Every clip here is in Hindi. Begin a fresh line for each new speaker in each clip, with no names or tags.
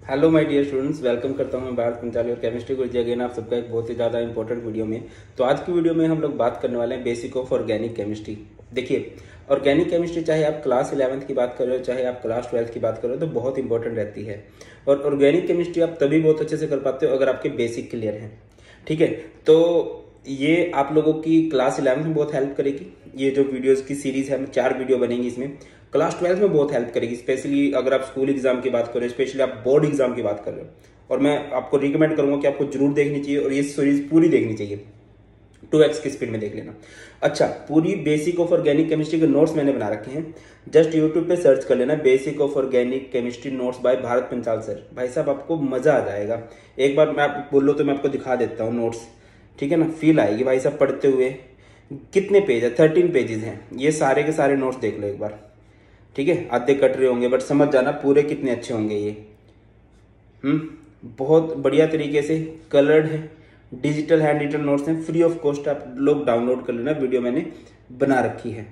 Hello my dear students, welcome करता हूं मैं भारत पंचाली और केमिस्ट्री गुरुजी अगेन आप सबका एक बहुत ही ज़्यादा इंपॉर्टेंट वीडियो में। तो आज की वीडियो में हम लोग बात करने वाले हैं बेसिक ऑफ ऑर्गेनिक केमिस्ट्री। देखिए, ऑर्गेनिक केमिस्ट्री चाहे आप क्लास 11th की बात कर रहे हो चाहे आप क्लास 12th की बात कर रहे हो तो बहुत इंपॉर्टेंट रहती है। और ऑर्गेनिक केमिस्ट्री आप तभी बहुत अच्छे से कर पाते हो अगर आपके बेसिक क्लियर हैं। ठीक है, तो ये आप लोगों की क्लास 11th में बहुत हेल्प करेगी। ये जो वीडियोस की सीरीज है, 4 वीडियो बनेंगी इसमें, क्लास 12th में बहुत हेल्प करेगी। स्पेशली अगर आप स्कूल एग्जाम की बात कर रहे हो, स्पेशली आप बोर्ड एग्जाम की बात कर रहे हो, और मैं आपको रिकमेंड करूंगा कि आपको जरूर देखनी चाहिए और ये सीरीज पूरी देखनी चाहिए। 2x की स्पीड में देख लेना। अच्छा, पूरी बेसिक ऑफ ऑर्गेनिक केमिस्ट्री के नोट्स मैंने बना रखे हैं। जस्ट यूट्यूब पे सर्च कर लेना basic of organic chemistry notes by Bharat Panchal sir. भाई साहब, आपको मजा आ जाएगा। एक बार मैं आप बोलो तो मैं आपको दिखा देता हूँ नोट्स, ठीक है ना। फील आएगी भाई साहब पढ़ते हुए। कितने पेज है? 13 पेजेस हैं। ये सारे के सारे नोट्स देख लो एक बार, ठीक है। आधे कट रहे होंगे बट समझ जाना पूरे कितने अच्छे होंगे ये। बहुत बढ़िया तरीके से कलर्ड है, डिजिटल हैंड रिटन नोट्स हैं, फ्री ऑफ कॉस्ट आप लोग डाउनलोड कर लेना। वीडियो मैंने बना रखी है।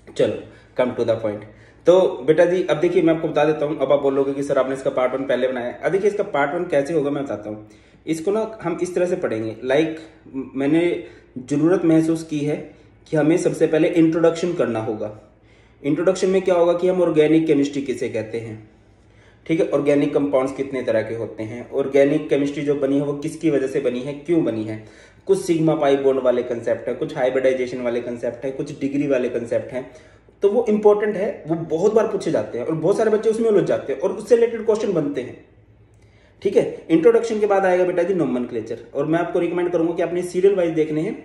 चलो कम टू द पॉइंट। तो बेटा जी, अब देखिए मैं आपको बता देता हूँ। अब आप बोलोगे कि सर आपने इसका पार्ट 1 पहले बनाया है। अब देखिए इसका पार्ट 1 कैसे होगा मैं बताता हूँ। इसको ना हम इस तरह से पढ़ेंगे। मैंने जरूरत महसूस की है कि हमें सबसे पहले इंट्रोडक्शन करना होगा। इंट्रोडक्शन में क्या होगा कि हम ऑर्गेनिक केमिस्ट्री किसे कहते हैं, ठीक है। ऑर्गेनिक कंपाउंड्स कितने तरह के होते हैं, ऑर्गेनिक केमिस्ट्री जो बनी है वो किसकी वजह से बनी है, क्यों बनी है। कुछ सिग्मा पाई बॉन्ड वाले कंसेप्ट है, कुछ हाइब्रिडाइजेशन वाले कंसेप्ट है, कुछ डिग्री वाले कंसेप्ट हैं। तो वो इंपॉर्टेंट है, वो बहुत बार पूछे जाते हैं और बहुत सारे बच्चे उसमें उलझ जाते हैं और उससे रिलेटेड क्वेश्चन बनते हैं, ठीक है। इंट्रोडक्शन के बाद आएगा बेटा जी नोमेनक्लेचर, और मैं आपको रिकमेंड करूंगा कि आपने सीरियल वाइज देखने हैं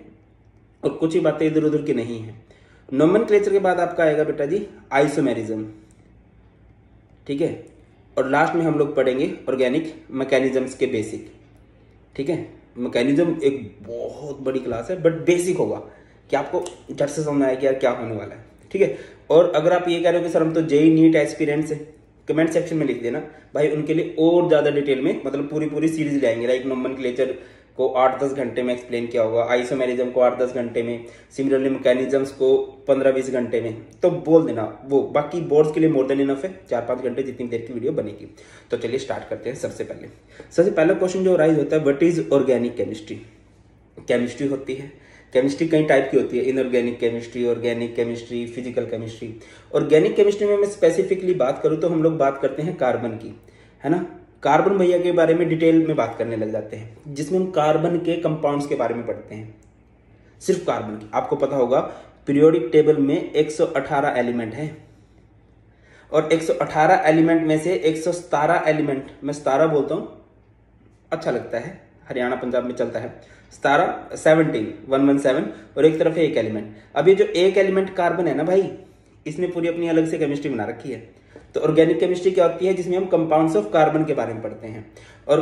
और कुछ ही बातें इधर उधर की नहीं है। नोमेनक्लेचर के बाद आपका आएगा बेटा जी आइसोमेरिज्म, ठीक है। और लास्ट में हम लोग पढ़ेंगे ऑर्गेनिक मैकेनिज्म्स के बेसिक, ठीक है। मैकेनिज्म एक बहुत बड़ी क्लास है बट बेसिक होगा कि आपको झट से समझ आए कि यार क्या होने वाला है, ठीक है। और अगर आप ये कह रहे हो कि सर हम तो जेई नीट एस्पिरेंट्स है, कमेंट सेक्शन में लिख देना भाई, उनके लिए और ज्यादा डिटेल में मतलब पूरी सीरीज लाएंगे। लाइक नोमेनक्लेचर को 8-10 घंटे में एक्सप्लेन किया होगा, आइसोमेरिज्म को 8-10 घंटे में, सिमिलरली मैकेनिज्म्स को 15-20 घंटे में। तो बोल देना वो, बाकी बोर्ड्स के लिए मोर देन इनफ है 4-5 घंटे जितनी देर की वीडियो बनेगी। तो चलिए स्टार्ट करते हैं। सबसे पहला क्वेश्चन जो राइज होता है, what is organic chemistry. Chemistry होती है, केमिस्ट्री कई टाइप की होती है, inorganic chemistry, organic chemistry, physical chemistry. Organic chemistry में मैं स्पेसिफिकली बात करूं तो हम लोग बात करते हैं कार्बन की, है ना। कार्बन भैया के बारे में डिटेल में बात करने लग जाते हैं, जिसमें हम कार्बन के कंपाउंड्स के बारे में पढ़ते हैं। सिर्फ कार्बन की, आपको पता होगा पीरियोडिक टेबल में 118 एलिमेंट है और 118 एलिमेंट में से 117 एलिमेंट, मैं 17 बोलता हूं अच्छा लगता है, हरियाणा पंजाब में चलता है 117 और एक तरफ है एक एलिमेंट। अब ये जो एक एलिमेंट कार्बन है ना भाई, इसने पूरी अपनी अलग से केमिस्ट्री बना रखी है। तो ऑर्गेनिक केमिस्ट्री क्या होती है, जिसमें हम कंपाउंड्स ऑफ कार्बन के बारे में पढ़ते हैं। और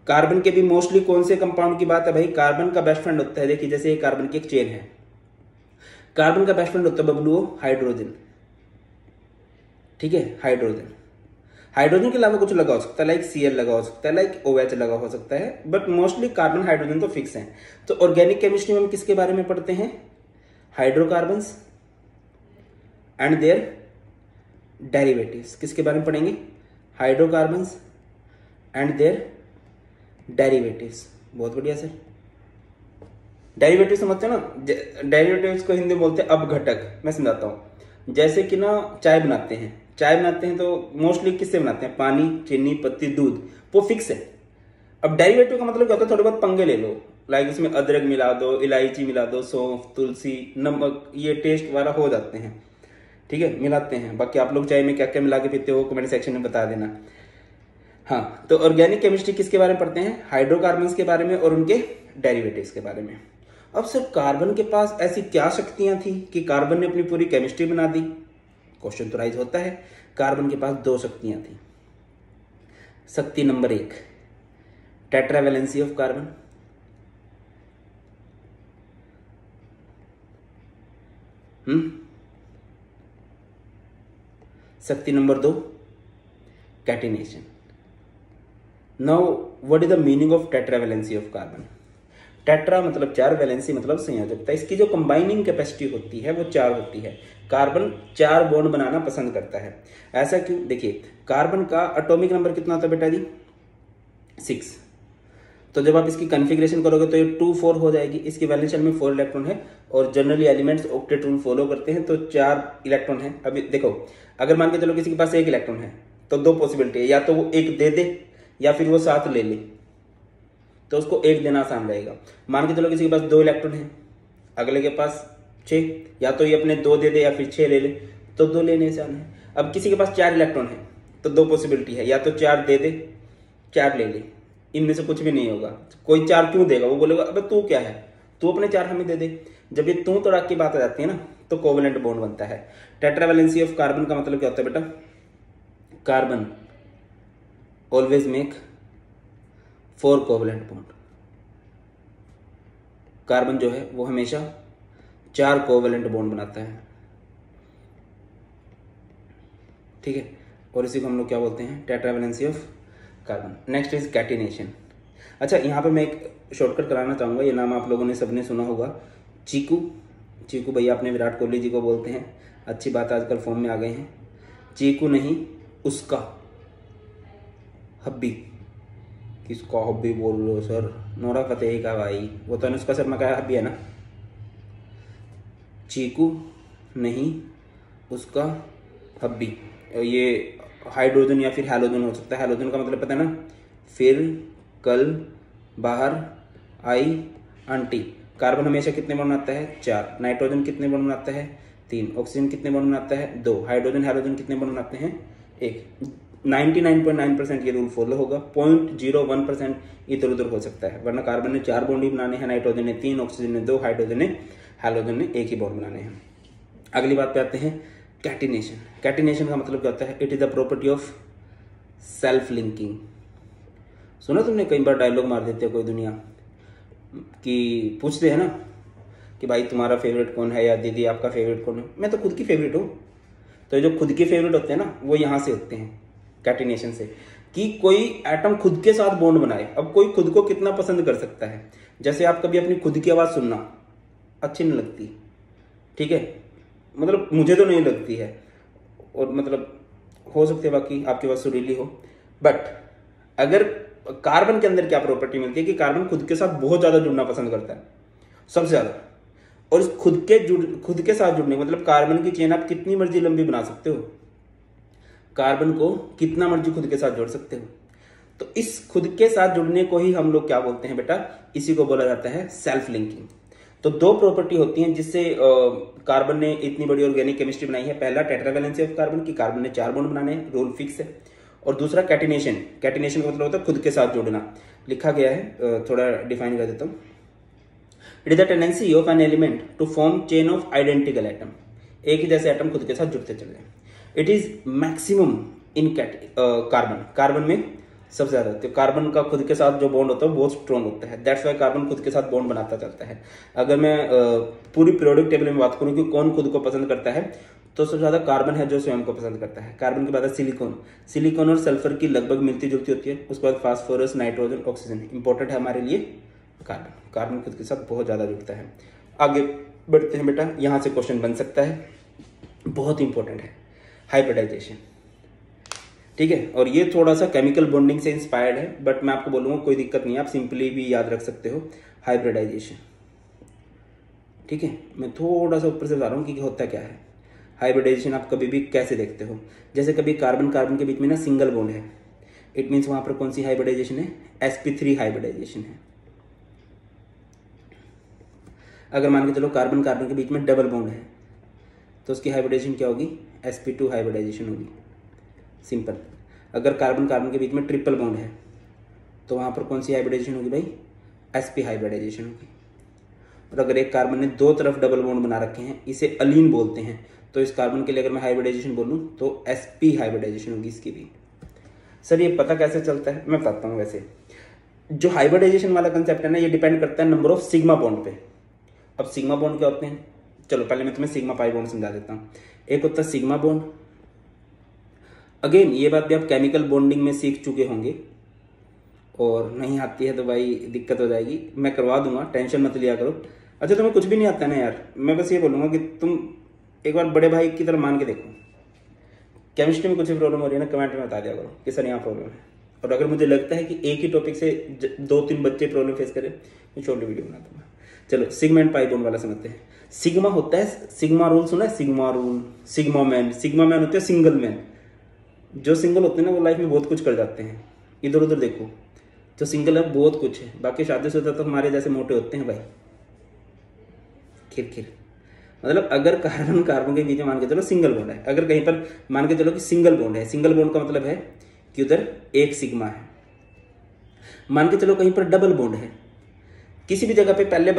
कार्बन के भी मोस्टली कौन से कंपाउंड की बात है भाई, कार्बन का बेस्ट फ्रेंड होता है। देखिए जैसे कार्बन की एक चेन है, कार्बन का बेस्ट फ्रेंड होता है बबलू हाइड्रोजन, ठीक है। हाइड्रोजन के अलावा कुछ लगा हो सकता है, लाइक Cl लगा हो सकता है, लाइक OH लगा हो सकता है, बट मोस्टली कार्बन हाइड्रोजन तो फिक्स है। तो ऑर्गेनिक केमिस्ट्री में हम किसके बारे में पढ़ते हैं, हाइड्रोकार्बन्स एंड देयर डेरिवेटिव्स। किसके बारे में पढ़ेंगे, हाइड्रोकार्बन्स एंड देयर डेरिवेटिव्स। बहुत बढ़िया सर, डेरिवेटिव समझते हैं ना। डेरिवेटिव्स को हिंदी में बोलते हैं अपघटक। मैं समझाता हूं। जैसे कि ना चाय बनाते हैं तो मोस्टली किससे बनाते हैं, पानी, चीनी, पत्ती, दूध, वो फिक्स है। अब डेरिवेटिव का मतलब क्या होता है, थोड़े बहुत पंगे ले लो, लाइक इसमें अदरक मिला दो, इलायची मिला दो, सौंफ, तुलसी, नमक, ये टेस्ट वाला हो जाते हैं, ठीक है, मिलाते हैं। बाकी आप लोग चाय में क्या क्या मिला के पीते हो कमेंट सेक्शन में बता देना। हाँ, तो ऑर्गेनिक केमिस्ट्री किसके बारे में पढ़ते हैं, हाइड्रोकार्बन्स के बारे में और उनके डेरिवेटिव्स के बारे में। अब सर कार्बन के पास ऐसी क्या शक्तियां थी कि कार्बन ने अपनी पूरी केमिस्ट्री बना दी। क्वेश्चन तो राइज होता है। कार्बन के पास 2 शक्तियां थी। शक्ति नंबर 1, टेट्रावैलेंसी ऑफ कार्बन। शक्ति number 2, catenation. Now what is the meaning of tetravalency of carbon. Tetra मतलब 4, वैलेंसी मतलब संयोजकता। इसकी जो कंबाइनिंग कैपेसिटी होती है वो 4 होती है। कार्बन 4 बॉन्ड बनाना पसंद करता है। ऐसा क्यों? देखिए, कार्बन का एटॉमिक नंबर कितना होता है बेटा जी? 6। तो जब आप इसकी कॉन्फ़िगरेशन करोगे तो ये 2 4 हो जाएगी। इसकी वैलेंस शेल में 4 इलेक्ट्रॉन है और generally elements octet rule follow करते हैं, तो 4 इलेक्ट्रॉन है। अभी देखो, अगर मान के चलो किसी के पास 1 इलेक्ट्रॉन है तो 2 पॉसिबिलिटी है, या तो वो 1 दे दे या फिर वो 7 ले ले, तो उसको 1 देना आसान रहेगा। मान के चलो किसी के पास 2 इलेक्ट्रॉन है, अगले के पास 6, या तो ये अपने 2 दे दे या फिर 6 ले ले, तो 2 लेने आसान है। अब किसी के पास 4 इलेक्ट्रॉन है तो 2 पॉसिबिलिटी है, या तो 4 दे दे 4 ले ले, इनमें से कुछ भी नहीं होगा। कोई 4 क्यों देगा? वो बोलेगा अबे तू क्या है, तू अपने 4 हमें दे दे। जब ये तू तड़ाक की बात आ जाती है ना, तो कोवेलेंट बॉन्ड बनता है। टेट्रावैलेंसी ऑफ कार्बन का मतलब क्या होता है बेटा? Carbon always make 4 covalent bond. Carbon जो है वो हमेशा 4 कोवेलेंट बॉन्ड बनाता है, ठीक है। और इसी को हम लोग क्या बोलते हैं? Tetravalency of carbon. Next is catenation. अच्छा, यहाँ पे मैं एक शॉर्टकट कराना चाहूँगा, ये नाम आप लोगों ने सबने सुना होगा, चीकू। चीकू भैया अपने विराट कोहली जी को बोलते हैं, अच्छी बात आजकल फॉर्म में आ गए हैं। चीकू नहीं, उसका हब्बी। किसका हब्बी बोल लो सर? नोरा फतेही का भाई, वो तो अनुष्का शर्मा का हब्बी है ना। चीकू नहीं, उसका हब्बी। ये हाइड्रोजन या फिर हैलोजन हो सकता है। हैलोजन का मतलब पता है ना? फिर, कल, बाहर, आई, आंटी। कार्बन हमेशा कितने बॉन्ड बनाता है? 4। नाइट्रोजन कितने बॉन्ड बनाता है? 3। ऑक्सीजन कितने बॉन्ड बनाता है? 2। हाइड्रोजन हैलोजन कितने बॉन्ड बनाते हैं? 1। 99.9% ये रूल फॉलो होगा। 0.01% इधर उधर हो सकता है, वरना कार्बन ने 4 बॉन्ड ही बनाने हैं, नाइट्रोजन ने 3, ऑक्सीजन ने 2, हाइड्रोजन ने, हैलोजन ने 1 ही बॉन्ड बनाने हैं। अगली बात पे आते हैं, कैटिनेशन। कैटिनेशन का मतलब क्या होता है? It is the property of self linking. सुना तुमने? कई बार डायलॉग मार देते हैं कोई दुनिया कि पूछते हैं ना कि भाई तुम्हारा फेवरेट कौन है, या दीदी आपका फेवरेट कौन है? मैं तो खुद की फेवरेट हूँ। तो जो खुद के फेवरेट होते हैं ना, वो यहाँ से होते हैं, कैटिनेशन से, कि कोई एटम खुद के साथ बॉन्ड बनाए। अब कोई खुद को कितना पसंद कर सकता है? जैसे आप कभी अपनी खुद की आवाज़ सुनना अच्छी नहीं लगती, ठीक है, मतलब मुझे तो नहीं लगती है, और मतलब हो सकती है बाकी आपकी आवाज़ सुरीली हो, बट अगर कार्बन के अंदर क्या प्रॉपर्टी मिलती है कि कार्बन खुद के साथ बहुत ज़्यादा जुड़ना पसंद करता है, सबसे ज़्यादा। और इस खुद के साथ जुड़ने मतलब कार्बन की चेन आप कितनी मर्जी लंबी बना सकते हो, कार्बन को कितना मर्जी खुद के साथ जोड़ सकते हो। तो इस खुद के साथ जुड़ने को ही हम लोग क्या बोलते हैं बेटा? इसी को बोला जाता है सेल्फ लिंकिंग। तो 2 प्रॉपर्टी होती हैं जिससे कार्बन ने इतनी बड़ी ऑर्गेनिक केमिस्ट्री बनाई है। पहला टेट्रावैलेंसी ऑफ कार्बन, की कार्बन ने 4 बॉन्ड बनाने हैं, रूल फिक्स है। और दूसरा कैटिनेशन। कैटिनेशन का मतलब होता है खुद के साथ जुड़ना। लिखा गया है, थोड़ा डिफाइन कर देता हूँ। It is the tendency of an element to form chain of identical atom. एक ही जैसे एटम खुद के साथ जुड़ते चले जाए। It is maximum in carbon. Carbon में सबसे ज्यादा होती है। कार्बन का खुद के साथ जो बॉन्ड होता है बहुत स्ट्रॉन्ग होता है, दैट्स वाई कार्बन खुद के साथ बॉन्ड बनाता चलता है। अगर मैं पूरी पीरियोडिक टेबल में बात करूं कि कौन खुद को पसंद करता है, तो सबसे ज्यादा कार्बन है जो स्वयं को पसंद करता है। कार्बन के बाद है सिलिकॉन। सिलिकॉन और सल्फर की लगभग मिलती जुलती होती है। उसके बाद फास्फोरस, नाइट्रोजन, ऑक्सीजन। इंपॉर्टेंट है हमारे लिए कार्बन। कार्बन खुद के साथ बहुत ज्यादा जुड़ता है। आगे बढ़ते हैं बेटा, यहां से क्वेश्चन बन सकता है, बहुत इंपॉर्टेंट है, हाइब्रिडाइजेशन, ठीक है। और ये थोड़ा सा केमिकल बॉन्डिंग से इंस्पायर्ड है, बट मैं आपको बोलूंगा कोई दिक्कत नहीं है, आप सिंपली भी याद रख सकते हो, हाइब्रिडाइजेशन, ठीक है। मैं थोड़ा सा ऊपर से बता रहा हूँ कि होता क्या है। हाइब्रिडाइजेशन आप कभी भी कैसे देखते हो? जैसे कभी कार्बन कार्बन के बीच में ना सिंगल बॉन्ड है, इट मीन्स वहां पर कौन सी हाइब्रिडाइजेशन है? sp3 हाइब्रिडाइजेशन है। अगर मान के चलो कार्बन कार्बन के बीच में डबल बॉन्ड है, तो उसकी हाइब्रिडाइजेशन क्या होगी? sp2 हाइब्रिडाइजेशन होगी, सिंपल। अगर कार्बन कार्बन के बीच में ट्रिपल बॉन्ड है, तो वहां पर कौन सी हाइब्रिडाइजेशन होगी भाई? sp हाइब्रिडाइजेशन होगी। और अगर एक कार्बन ने 2 तरफ डबल बॉन्ड बना रखे हैं, इसे अलीन बोलते हैं, तो इस कार्बन के लिए अगर मैं हाइब्रिडाइजेशन बोलूं तो sp हाइब्रिडाइजेशन होगी इसकी भी। सर ये पता कैसे चलता है? मैं बताता हूँ। वैसे जो हाइब्रिडाइजेशन वाला कंसेप्ट है ना, ये डिपेंड करता है नंबर ऑफ सिग्मा बॉन्ड पे। अब सिग्मा बॉन्ड क्या होते हैं? चलो पहले मैं तुम्हें सिग्मा पाई बॉन्ड समझा देता हूँ। एक होता है सिग्मा बॉन्ड। अगेन ये बात भी आप केमिकल बॉन्डिंग में सीख चुके होंगे, और नहीं आती है तो भाई दिक्कत हो जाएगी, मैं करवा दूंगा, टेंशन मत लिया करो। अच्छा तुम्हें कुछ भी नहीं आता ना यार, मैं बस ये बोलूंगा कि तुम एक बार बड़े भाई की तरह मान के देखो। केमिस्ट्री में कुछ भी प्रॉब्लम हो रही है ना, कमेंट में बता दिया करो कि सर यहाँ प्रॉब्लम है। और अगर मुझे लगता है कि एक ही टॉपिक से 2-3 बच्चे प्रॉब्लम फेस करें, मैं छोटी वीडियो बना दूंगा। चलो सिग्मा एंड पाई बोन वाला समझते हैं। सिग्मा होता है, सिग्मा रूल सुना है? Sigma rule, sigma man. Sigma man होते हैं सिंगल मैन। जो सिंगल होते हैं ना वो लाइफ में बहुत कुछ कर जाते हैं। इधर उधर देखो, जो सिंगल है बहुत कुछ है, बाकी शादीशुदा तो हमारे जैसे मोटे होते हैं भाई, खिर। मतलब अगर कार्बन कार्बन के बीच में मान के चलो सिंगल बॉन्ड है, अगर कहीं पर मान के चलो कि सिंगल बॉन्ड है, सिंगल बॉन्ड का मतलब है कि उधर एक सिग्मा है। मान के चलो कहीं पर डबल बॉन्ड है, किसी भी जगह पे पहले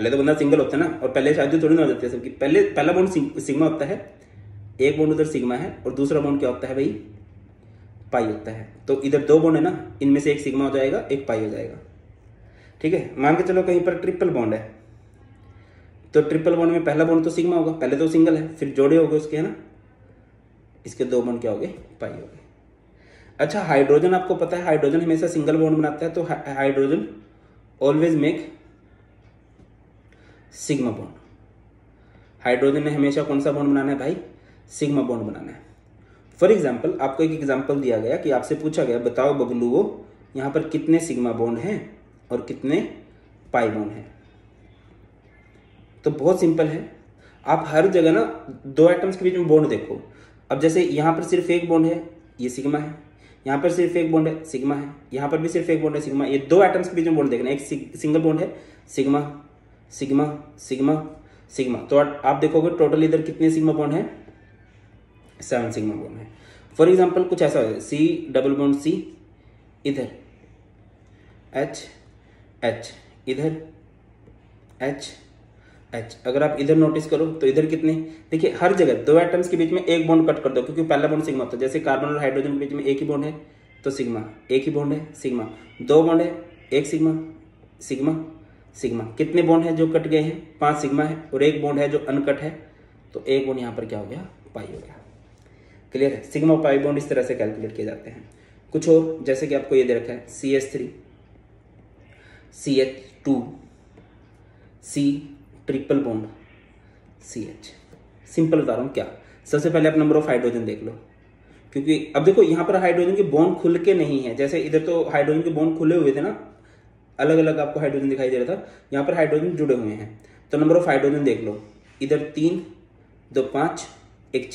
तो बंदा सिंगल होता है ना, और पहले शादी थोड़ी ना हो जाती है सबकी। पहला बॉन्ड सिग्मा होता है, एक बॉन्ड उधर सिग्मा है, और दूसरा बॉन्ड क्या होता है भाई? पाई होता है। तो इधर 2 बॉन्ड है ना, इनमें से एक सिग्मा हो जाएगा, एक पाई हो जाएगा। ठीक है, मान के चलो कहीं पर ट्रिपल बॉन्ड है, तो ट्रिपल बॉन्ड में पहला बॉन्ड तो सिग्मा होगा, पहले तो सिंगल है, फिर जोड़े हो गए उसके, है ना, इसके 2 बॉन्ड क्या हो गए? पाई हो गए। अच्छा, हाइड्रोजन आपको पता है हाइड्रोजन हमेशा सिंगल बॉन्ड बनाता है, तो hydrogen always make sigma bond. Hydrogen ने हमेशा कौन सा बॉन्ड बनाना है भाई? सिग्मा बॉन्ड बनाना है। फॉर एग्जाम्पल, आपको एक एग्जाम्पल दिया गया कि आपसे पूछा गया बताओ बबलुओ यहाँ पर कितने सिग्मा बॉन्ड हैं और कितने पाई बॉन्ड हैं। तो बहुत सिंपल है, आप हर जगह ना 2 एटम्स के बीच में बॉन्ड देखो। अब जैसे यहाँ पर सिर्फ एक बॉन्ड है, ये सिग्मा है, यहाँ पर सिर्फ एक बॉन्ड है, सिग्मा है, यहाँ पर भी सिर्फ एक बॉन्ड है, सिग्मा। ये 2 एटम्स के बीच में बॉन्ड देखना, एक सिंगल बॉन्ड है, सिग्मा सिग्मा सिग्मा सिग्मा। तो आप देखोगे टोटल इधर कितने सिग्मा बॉन्ड है? 7 सिग्मा बॉन्ड है। फॉर एग्जाम्पल कुछ ऐसा है, C डबल बॉन्ड C, इधर H H, इधर H H। अगर आप इधर नोटिस करो तो इधर कितने, देखिए हर जगह 2 एटम्स के बीच में एक बॉन्ड कट कर दो, क्योंकि पहला बॉन्ड सिग्मा होता है। जैसे कार्बन और हाइड्रोजन के बीच में एक ही बॉन्ड है तो सिग्मा, एक ही बॉन्ड है सिग्मा। 2 बॉन्ड है, एक सिग्मा सिग्मा सिग्मा। कितने बॉन्ड है जो कट गए हैं? 5 सिग्मा है, और एक बॉन्ड है जो अनकट है, तो एक बॉन्ड यहाँ पर क्या हो गया? पाई हो गया। क्लियर है? सिग्मा पाई बॉन्ड इस तरह से कैलकुलेट किए जाते हैं। कुछ और, जैसे कि आपको ये दे रखा है CH3 CH2 C triple bond CH। Simple बता रहा हूँ क्या। सबसे पहले आप नंबर ऑफ हाइड्रोजन देख लो, क्योंकि अब देखो यहाँ पर हाइड्रोजन के बॉन्ड खुल के नहीं है। जैसे इधर तो हाइड्रोजन के बॉन्ड खुले हुए थे ना, अलग अलग आपको हाइड्रोजन दिखाई दे रहा था, यहाँ पर हाइड्रोजन जुड़े हुए हैं। तो नंबर ऑफ हाइड्रोजन देख लो, इधर 3 2 5 1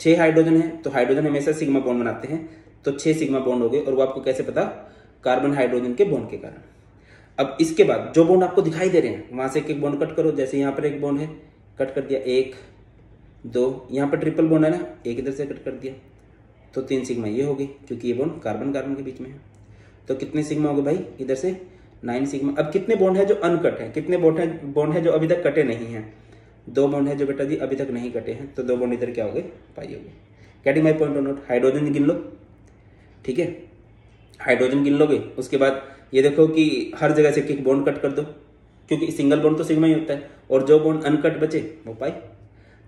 6 हाइड्रोजन है, तो हाइड्रोजन हमेशा सिग्मा बॉन्ड बनाते हैं, तो 6 सिग्मा बॉन्ड हो गए। और वो आपको कैसे पता? कार्बन हाइड्रोजन के बॉन्ड के कारण। अब इसके बाद जो बॉन्ड आपको दिखाई दे रहे हैं वहां से एक बॉन्ड कट करो। जैसे यहाँ पर एक बॉन्ड है, कट कर दिया, 1 2, यहाँ पर ट्रिपल बॉन्ड है ना, एक इधर से कट कर दिया, तो 3 सिग्मा ये हो गई, क्योंकि ये बॉन्ड कार्बन कार्बन के बीच में है। तो कितने सिग्मा हो गए भाई? इधर से 9 सिग्मा। अब कितने बॉन्ड है जो अनकट है? कितने बॉन्ड है जो अभी तक कटे नहीं है? 2 बॉन्ड है जो बेटा जी अभी तक नहीं कटे हैं, तो 2 बॉन्ड इधर क्या हो गए? पाई हो गए। गेटिंग माई पॉइंट और नोट? हाइड्रोजन गिन लो, ठीक है, हाइड्रोजन गिन लोगे। उसके बाद ये देखो कि हर जगह से एक बॉन्ड कट कर दो, क्योंकि सिंगल बॉन्ड तो सिग्मा ही होता है, और जो बॉन्ड अनकट बचे वो पाई।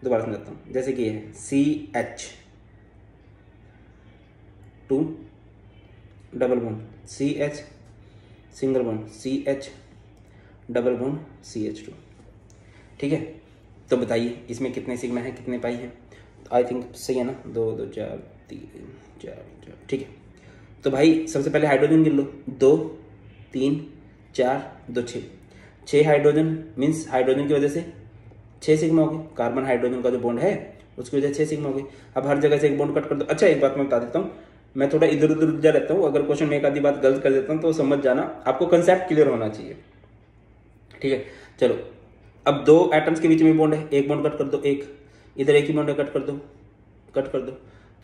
दोबारा समझाता हूँ, जैसे कि ये है CH2 double bond CH, single bond CH, double bond CH2। ठीक है, तो बताइए इसमें कितने सिग्मा है, कितने पाई है? आई थिंक सही है ना, 2 2 4 3 4, ठीक है। तो भाई सबसे पहले हाइड्रोजन गिन लो, 2 3 4 2 6 हाइड्रोजन, मीन्स हाइड्रोजन की वजह से 6 सिग्मा हो गए। कार्बन हाइड्रोजन का जो बॉन्ड है उसकी वजह से 6 सिग्मा हो गए। अब हर जगह से एक बॉन्ड कट कर दो। अच्छा, एक बात मैं बता देता हूँ, मैं थोड़ा इधर उधर उलझा रहता हूँ, अगर क्वेश्चन में एक आधी बात गलत कर देता हूँ तो समझ जाना, आपको कंसेप्ट क्लियर होना चाहिए, ठीक है। चलो, अब 2 एटम्स के बीच में बॉन्ड है, एक बॉन्ड कट कर दो, एक इधर एक ही बॉन्ड है, कट कर दो,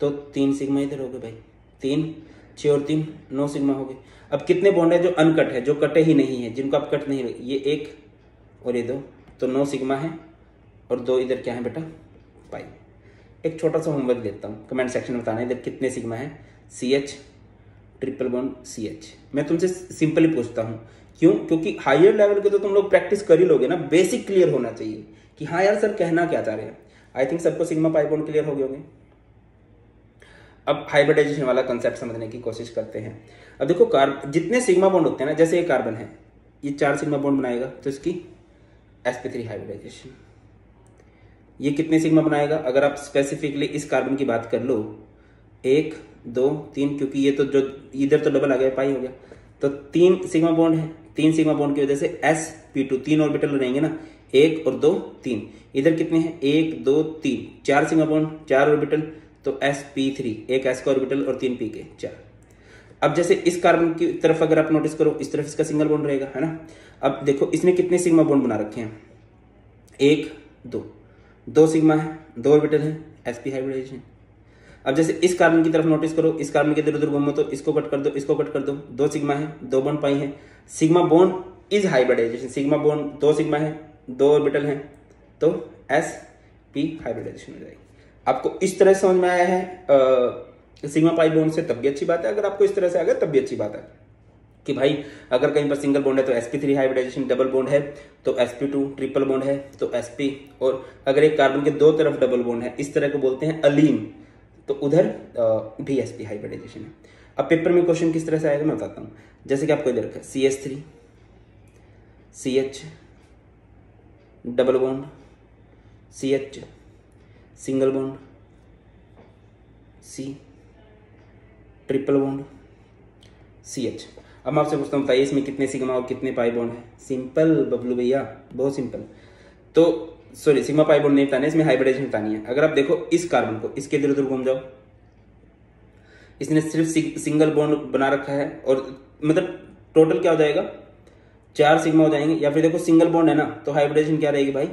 तो 3 सिग्मा इधर हो गए भाई, 3 6 और 3 9 सिग्मा हो गए। अब कितने बॉन्ड है जो अनकट है, जो कटे ही नहीं है, जिनको आप कट नहीं रहे? ये 1 और ये 2, तो 9 सिग्मा है, और 2 इधर क्या है बेटा? पाई। एक छोटा सा होमवर्क देता हूँ, कमेंट सेक्शन में बताना इधर कितने सिग्मा है। CH triple bond CH। मैं तुमसे सिंपली पूछता हूँ, क्यों? क्योंकि हायर लेवल के तो तुम लोग प्रैक्टिस कर ही लोगे ना, बेसिक क्लियर होना चाहिए कि हाँ यार सर कहना क्या चाह रहे हैं। आई थिंक सबको सिग्मा पाई बॉन्ड क्लियर हो गए होंगे। अब हाइब्रिडाइजेशन वाला कंसेप्ट समझने की कोशिश करते हैं। अब देखो, जितने सिग्मा बॉन्ड होते हैं ना, जैसे ये कार्बन है, ये 4 सिग्मा बॉन्ड बनाएगा, तो इसकी sp3 हाइब्रिडाइजेशन, ये कितने सिग्मा बनाएगा? अगर आप स्पेसिफिकली इस कार्बन की बात कर लो, 1 2 3, क्योंकि ये तो जो इधर तो डबल आ गया, पाई हो गया, तो 3 सिग्मा बॉन्ड है। 3 सिग्मा बॉन्ड की वजह से sp2 3 ऑर्बिटल रहेंगे ना, 1 और 2 3। इधर कितने हैं? 1 2 3, 4 सिग्मा बॉन्ड, 4 ऑर्बिटल, तो sp3, एक s का ऑर्बिटल और 3 p के 4। अब जैसे इस कार्बन की तरफ अगर आप नोटिस करो, इस तरफ इसका सिंगल बॉन्ड रहेगा, है ना। अब देखो इसने कितने सिग्मा बॉन्ड बना रखे हैं? 1 2, 2 सिग्मा है, 2 ऑर्बिटल है, sp हाइब्रिडाइजेशन। अब जैसे इस कार्बन की तरफ नोटिस करो, इस कार्बन के इधर उधर घूमो तो इसको कट कर दो, इसको कट कर दो, 2 सिग्मा है, 2 बॉन्ड पाई है। Sigma bond is hybridization, sigma bond 2 sigma है, 2 ऑर्बिटल है, तो sp हाइब्रिडाइजेशन हो जाएगी। आपको इस तरह समझ में आया है सिग्मा पाई बॉन्ड से, तब भी अच्छी बात है। अगर आपको इस तरह से आ गया तब भी अच्छी बात है कि भाई अगर कहीं पर सिंगल बॉन्ड है तो sp3 हाइब्रिडाइजेशन, डबल बॉन्ड है तो sp2, ट्रिपल बॉन्ड है तो sp, और अगर एक कार्बन के 2 तरफ डबल बॉन्ड है, इस तरह को बोलते हैं अलीन, तो उधर भी sp हाइब्रिडाइजेशन है। अब पेपर में क्वेश्चन किस तरह से आएगा मैं बताता हूँ। जैसे कि आपको इधर रखा है CH3 CH double bond, CH single bond, C triple bond, CH। अब मैं आपसे पूछता हूँ बताइए इसमें कितने सिग्मा और कितने पाई बॉन्ड है? सिंपल बबलू भैया, बहुत सिंपल। तो सॉरी, सिग्मा पाई बॉन्ड नहीं बताने, इसमें हाइब्रिडाइजेशन बतानी है। अगर आप देखो इस कार्बन को, इसके इधर उधर घूम जाओ, इसने सिर्फ सिंगल बॉन्ड बना रखा है, और मतलब टोटल क्या हो जाएगा? 4 सिग्मा हो जाएंगे। या फिर देखो सिंगल बॉन्ड है ना, तो हाइब्रिडाइजेशन क्या रहेगी भाई?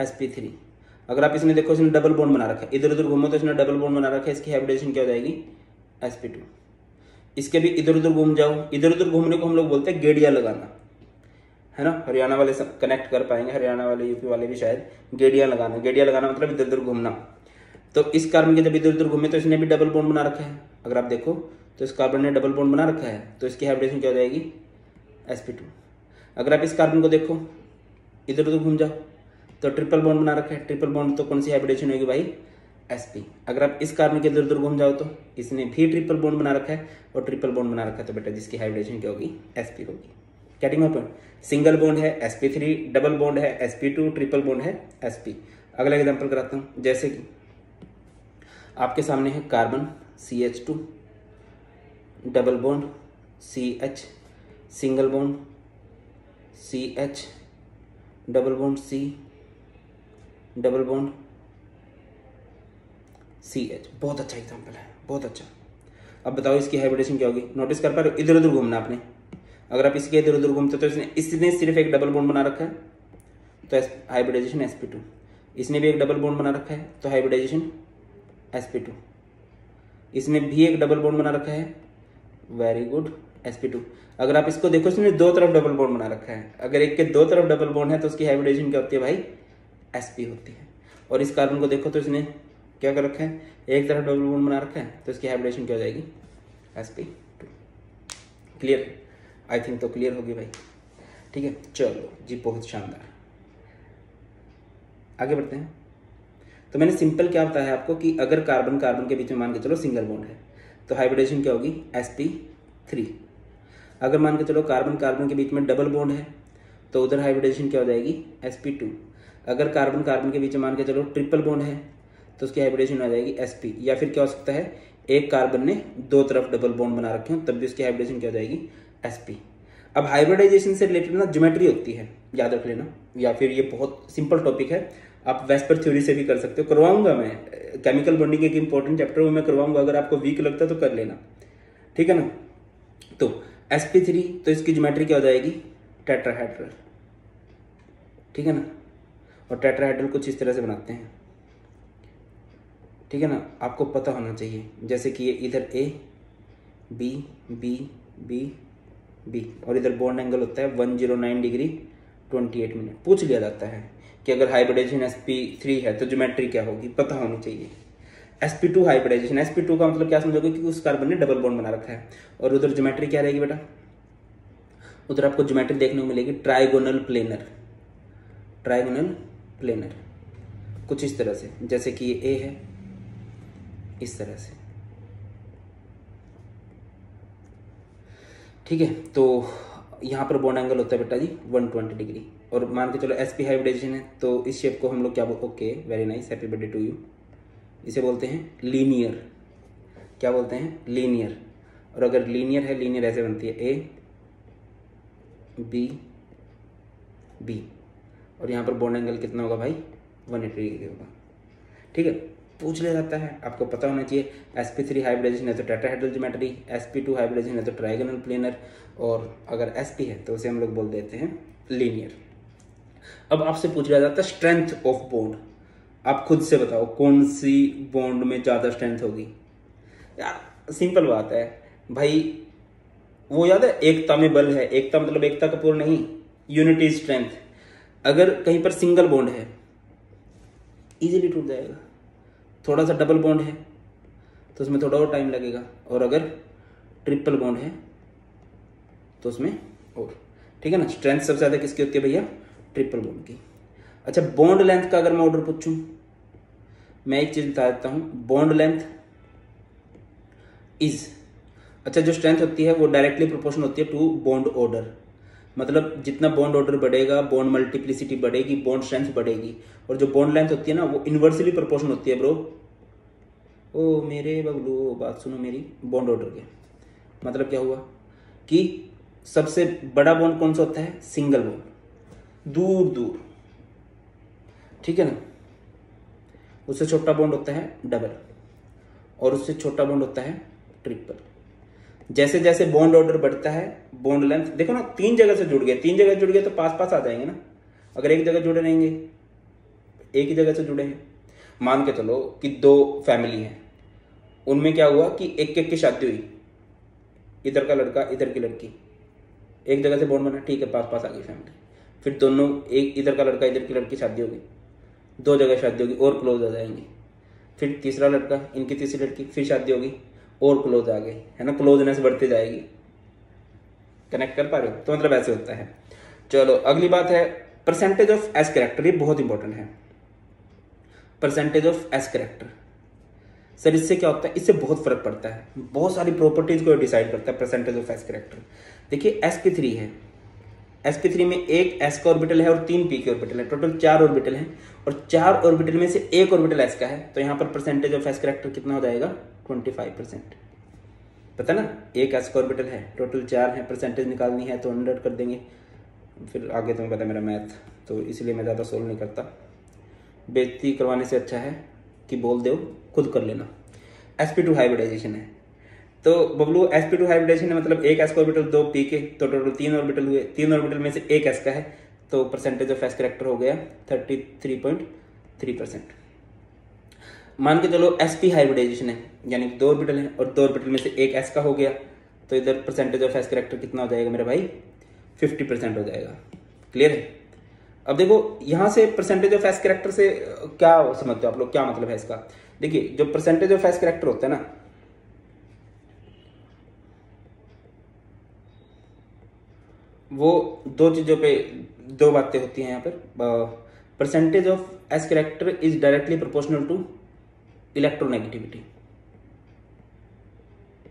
sp3। अगर आप इसने देखो, इसने डबल बॉन्ड बना रखा है, इधर उधर घूमो तो इसने डबल बॉन्ड बना रखा है, इसकी हाइब्रिडाइजेशन क्या हो जाएगी? sp2। इसके भी इधर उधर घूम जाओ, इधर उधर घूमने को हम लोग बोलते हैं गेड़िया लगाना, है ना। हरियाणा वाले कनेक्ट कर पाएंगे, हरियाणा वाले यूपी वाले भी शायद। गेड़िया लगाना, गेड़िया लगाना मतलब इधर उधर घूमना। तो इस कार्बन के जब इधर उधर घूमे तो इसने भी डबल बॉन्ड बना रखा है। अगर आप देखो तो इस कार्बन ने डबल बॉन्ड बना रखा है, तो इसकी हाइब्रिडेशन क्या हो जाएगी? sp2। अगर आप इस कार्बन को देखो, इधर उधर घूम जाओ तो ट्रिपल बॉन्ड बना रखा है, ट्रिपल बॉन्ड तो कौन सी हाइब्रिडेशन होगी भाई? sp। अगर आप इस कार्बन के इधर उधर घूम जाओ तो इसने भी ट्रिपल बॉन्ड बना रखा है और ट्रिपल बॉन्ड बना रखा है, तो बेटा जिसकी हाइब्रिडेशन क्या होगी? sp होगी। Getting my point? Single bond है sp3, डबल बॉन्ड है sp2, ट्रिपल बॉन्ड है sp। अगला एग्जांपल कराता हूं। जैसे कि आपके सामने है carbon CH2, double bond CH, single bond CH, double bond C, double bond CH। बहुत अच्छा एग्जांपल है, बहुत अच्छा। अब बताओ इसकी हाइब्रिडेशन क्या होगी? नोटिस कर पा रहे हो? इधर उधर घूमना आपने। अगर आप इसके इधर उधर घूमते तो इसने सिर्फ एक डबल बॉन्ड बना रखा है, तो हाइब्रिडाइजेशन sp2। इसने भी एक डबल बॉन्ड बना रखा है, तो हाइब्रिडाइजेशन sp2। इसने भी एक डबल बॉन्ड बना रखा है, वेरी गुड, sp2। अगर आप इसको देखो, इसने 2 तरफ डबल बॉन्ड बना रखा है। अगर एक के 2 तरफ डबल बॉन्ड है तो उसकी हाइब्रिडाइजेशन क्या होती है भाई? sp होती है। और इस कार्बन को देखो तो इसने क्या कर रखा है? एक तरफ डबल बॉन्ड बना रखा है, तो इसकी हाइब्रिडेशन क्या हो जाएगी? sp2। क्लियर? आई थिंक तो क्लियर होगी भाई। ठीक है, चलो जी, बहुत शानदार। आगे बढ़ते हैं। तो मैंने सिंपल क्या बताया आपको कि अगर कार्बन कार्बन के बीच में मान के चलो सिंगल बॉन्ड है, तो हाइब्रिडेशन क्या होगी? sp3। अगर मान के चलो कार्बन कार्बन के बीच में डबल बॉन्ड है, तो उधर हाइब्रिडेशन क्या हो जाएगी? sp2। अगर कार्बन कार्बन के बीच में मान के चलो ट्रिपल बॉन्ड है, तो उसकी हाइब्रिडेशन हो जाएगी sp। या फिर क्या हो सकता है, एक कार्बन ने 2 तरफ डबल बॉन्ड बना रखे हो, तब भी उसकी हाइब्रिडेशन क्या हो जाएगी? sp। अब हाइब्रिडाइजेशन से रिलेटेड ना ज्योमेट्री होती है, याद रख लेना। या फिर ये बहुत सिंपल टॉपिक है, आप वेस्पर थ्योरी से भी कर सकते हो। करवाऊंगा मैं, केमिकल बॉन्डिंग एक इंपॉर्टेंट चैप्टर वो मैं करवाऊंगा। अगर आपको वीक लगता है तो कर लेना, ठीक है ना। तो sp3, तो इसकी ज्योमेट्री क्या हो जाएगी? टेट्राहेड्रल, ठीक है ना। और टेट्राहेड्रल कुछ इस तरह से बनाते हैं, ठीक है ना। आपको पता होना चाहिए, जैसे कि ये इधर A B B B B, और इधर बॉन्ड एंगल होता है 109 डिग्री 28 मिनट। पूछ लिया जाता है कि अगर हाइब्रिडाइजेशन sp3 है तो ज्योमेट्री क्या होगी, पता होनी चाहिए। sp2 हाइब्रिडाइजेशन, sp2 का मतलब क्या समझोगे कि उस कार्बन ने डबल बॉन्ड बना रखा है, और उधर ज्योमेट्री क्या रहेगी बेटा? उधर आपको ज्योमेट्री देखने को मिलेगी ट्राइगोनल प्लेनर, ट्राइगोनल प्लेनर कुछ इस तरह से। जैसे कि ये A है, इस तरह से, ठीक है। तो यहाँ पर बॉन्ड एंगल होता है बेटा जी 120 डिग्री। और मान के चलो sp हाइब्रिडाइजेशन है तो इस शेप को हम लोग क्या बोलते, okay very nice, happy birthday to you. इसे बोलते हैं लीनियर। क्या बोलते हैं, लीनियर। और अगर लीनियर है, लीनियर ऐसे बनती है ए बी बी, और यहाँ पर बॉन्ड एंगल कितना होगा भाई 180 डिग्री होगा। ठीक है, पूछ लिया जाता है, आपको पता होना चाहिए। sp3 हाइब्रिडाइजेशन है तो टेट्राहेड्रल ज्योमेट्री, sp2 हाइब्रिडाइजेशन है तो ट्रायगोनल प्लेनर, और अगर sp है तो उसे हम लोग बोल देते हैं लीनियर। अब आपसे पूछ लिया जाता है स्ट्रेंथ ऑफ बॉन्ड। आप खुद से बताओ कौन सी बॉन्ड में ज्यादा स्ट्रेंथ होगी। यार सिंपल बात है भाई, वो याद है एकता में बल है। एकता मतलब एकता कपूर नहीं, यूनिटी स्ट्रेंथ। अगर कहीं पर सिंगल बॉन्ड है इजीली टूट जाएगा, थोड़ा सा डबल बॉन्ड है तो उसमें थोड़ा और टाइम लगेगा, और अगर ट्रिपल बॉन्ड है तो उसमें और। ठीक है ना, स्ट्रेंथ सबसे ज्यादा किसकी होती है भैया, ट्रिपल बॉन्ड की। अच्छा, बॉन्ड लेंथ का अगर मैं ऑर्डर पूछूं, मैं एक चीज बता देता हूं, बॉन्ड लेंथ इज, अच्छा जो स्ट्रेंथ होती है वो डायरेक्टली प्रोपोर्शनल होती है टू बॉन्ड ऑर्डर। मतलब जितना बॉन्ड ऑर्डर बढ़ेगा बॉन्ड मल्टीप्लिसिटी बढ़ेगी, बॉन्ड स्ट्रेंथ बढ़ेगी। और जो बॉन्ड लेंथ होती है ना वो इनवर्सली प्रोपोर्शनल होती है ब्रो। ओ मेरे बबलू बात सुनो मेरी, बॉन्ड ऑर्डर के मतलब क्या हुआ कि सबसे बड़ा बॉन्ड कौन सा होता है, सिंगल बॉन्ड, दूर दूर। ठीक है ना, उससे छोटा बॉन्ड होता है डबल, और उससे छोटा बॉन्ड होता है ट्रिपल। जैसे जैसे बॉन्ड ऑर्डर बढ़ता है बॉन्ड लेंथ, देखो ना तीन जगह से जुड़ गए, तीन जगह जुड़ गए तो पास पास आ जाएंगे ना। अगर एक जगह जुड़े रहेंगे, एक ही जगह से जुड़े हैं, मान के चलो कि दो फैमिली हैं, उनमें क्या हुआ कि एक एक की शादी हुई, इधर का लड़का इधर की लड़की, एक जगह से बॉन्ड बना, ठीक है, पास पास आ गई फैमिली। फिर दोनों, एक इधर का लड़का इधर की लड़की शादी होगी, दो जगह शादी होगी और क्लोज हो जाएंगे। फिर तीसरा लड़का इनकी तीसरी लड़की, फिर शादी होगी और क्लोज आ गई, है ना, क्लोजनेस बढ़ती जाएगी। कनेक्ट कर पा रहे हो, तो मतलब ऐसे होता है। चलो अगली बात है परसेंटेज ऑफ एस कैरेक्टर, ये बहुत इंपॉर्टेंट है। Percentage of s character sir, इससे क्या होता है, इससे बहुत फर्क पड़ता है, बहुत सारी प्रॉपर्टीज को डिसाइड करता है परसेंटेज ऑफ एस कैरेक्टर। देखिए sp3 है, sp3 में एक s का ऑर्बिटल है और 3 p के ऑर्बिटल है, टोटल 4 ऑर्बिटल हैं, और 4 ऑर्बिटल में से एक ऑर्बिटल s का है, तो यहाँ पर परसेंटेज ऑफ एस कैरेक्टर कितना हो जाएगा 25%। पता ना, एक s का ऑर्बिटल है, टोटल 4 है, परसेंटेज निकालनी है तो 100 कर देंगे। फिर आगे तुम्हें पता है मेरा मैथ, तो इसलिए मैं ज़्यादा सोल्व नहीं करता, बेइज्जती करवाने से अच्छा है कि बोल दो खुद कर लेना। sp2 हाइब्रिडाइजेशन है, तो बबलू sp2 हाइब्रिडाइजेशन है मतलब एक s का ऑर्बिटल 2 p के, तो टोटल 3 ऑर्बिटल हुए, 3 ऑर्बिटल में से एक s का है, तो परसेंटेज ऑफ एस कैरेक्टर हो गया 33.3%। मान के चलो sp हाइब्रिडाइजेशन है, यानी 2 ऑर्बिटल है और 2 ऑर्बिटल में से एक s का हो गया, तो इधर परसेंटेज ऑफ एस कैरेक्टर कितना हो जाएगा मेरे भाई 50% हो जाएगा। क्लियर है। अब देखो यहां से परसेंटेज ऑफ एस कैरेक्टर से क्या समझते हो आप लोग, क्या मतलब है इसका। देखिए जो परसेंटेज ऑफ एस कैरेक्टर होता है ना, वो दो चीजों पे दो बातें होती हैं यहाँ पर। Percentage of s character is directly proportional to electronegativity.